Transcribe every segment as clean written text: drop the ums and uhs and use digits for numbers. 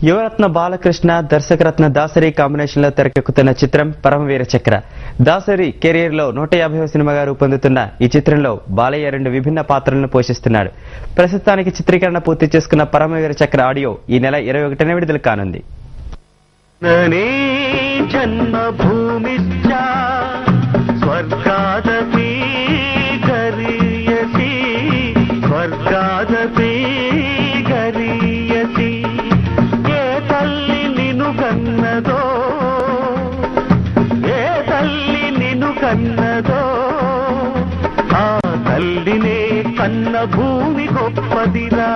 Yuvaratna Balakrishna దర్శకరత్న Dasari combination లో తెరకెక్కుతున్న చిత్రం పరమవీర చక్ర. దాసరి కెరీర్ లో 150వ సినిమాగా రూపొందుతున్న ఈ చిత్రంలో బాలయ్య 2 విభిన్న పాత్రలను పోషిస్తున్నాడు. ప్రస్తుతానికి చిత్రీకరణ పూర్తి చేసుకున్న పరమవీర చక్ర ఆడియో ఈ నెల 21న విడుదల కానుంది. కన్నదో ఆ తల్లినే కన్న భూమి గొప్పదిరా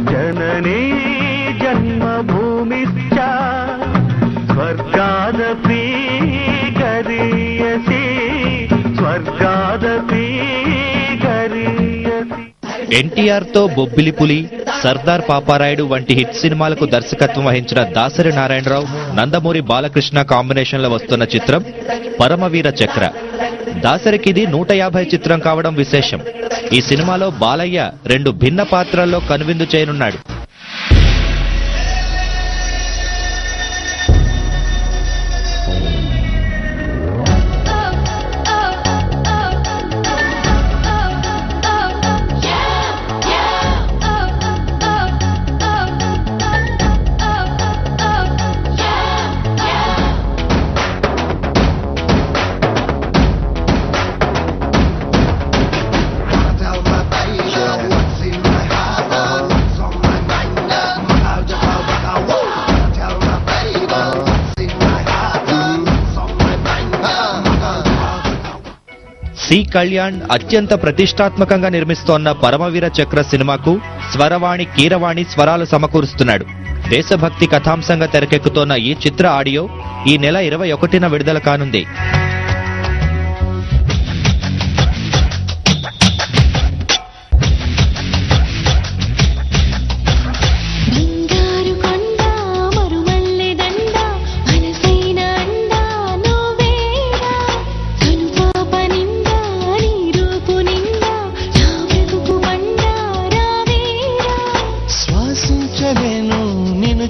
జననీ జన్మభూమిశ్చ స్వర్గాదపి గరీయసి స్వర్గాదపి గరీయసి. ఎన్టీఆర్ తో బొబ్బిలి పులి, సర్దార్ పాపారాయుడు వంటి హిట్ సినిమాలకు దర్శకత్వం వహించిన దాసరి నారాయణరావు, నందమూరి బాలకృష్ణ కాంబినేషన్ లో వస్తున్న చిత్రం పరమవీర చక్ర. దాసరికిది 150 చిత్రం కావడం విశేషం. ఈ సినిమాలో బాలయ్య 2 భిన్న పాత్రల్లో కనువిందు చేయనున్నాడు. సి కళ్యాణ్ అత్యంత ప్రతిష్టాత్మకంగా నిర్మిస్తోన్న పరమవీర చక్ర సినిమాకు స్వరవాణి కీరవాణి స్వరాలు సమకూరుస్తున్నాడు. దేశభక్తి కథాంశంగా తెరకెక్కుతోన్న ఈ చిత్ర ఆడియో ఈ నెల 21న విడుదల కానుంది.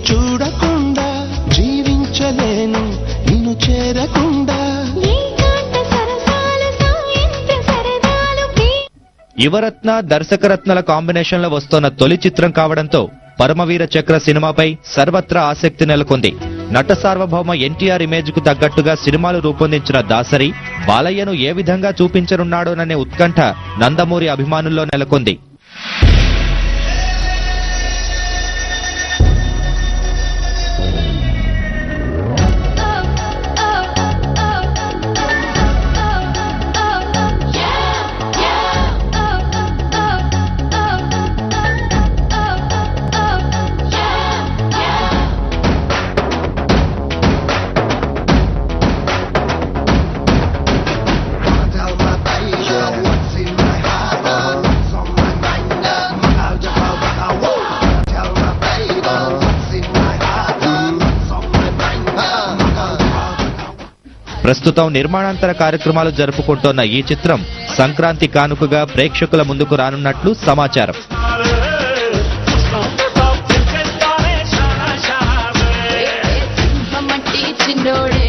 చూడకుండా జీవించలేను నిన్ను చేరకుండా. యువరత్న దర్శకరత్నల కాంబినేషన్ లో వస్తోన్న తొలి చిత్రం కావడంతో పరమవీర చక్ర సినిమాపై సర్వత్రా ఆసక్తి నెలకొంది. నట సార్వభౌమ ఎన్టీఆర్ ఇమేజ్ కు తగ్గట్టుగా సినిమాలు రూపొందించిన దాసరి బాలయ్యను ఏ విధంగా చూపించనున్నాడోననే ఉత్కంఠ నందమూరి అభిమానుల్లో నెలకొంది. ప్రస్తుతం నిర్మాణాంతర కార్యక్రమాలు జరుపుకుంటోన్న ఈ చిత్రం సంక్రాంతి కానుకగా ప్రేక్షకుల ముందుకు రానున్నట్లు సమాచారం. చిన్నోడి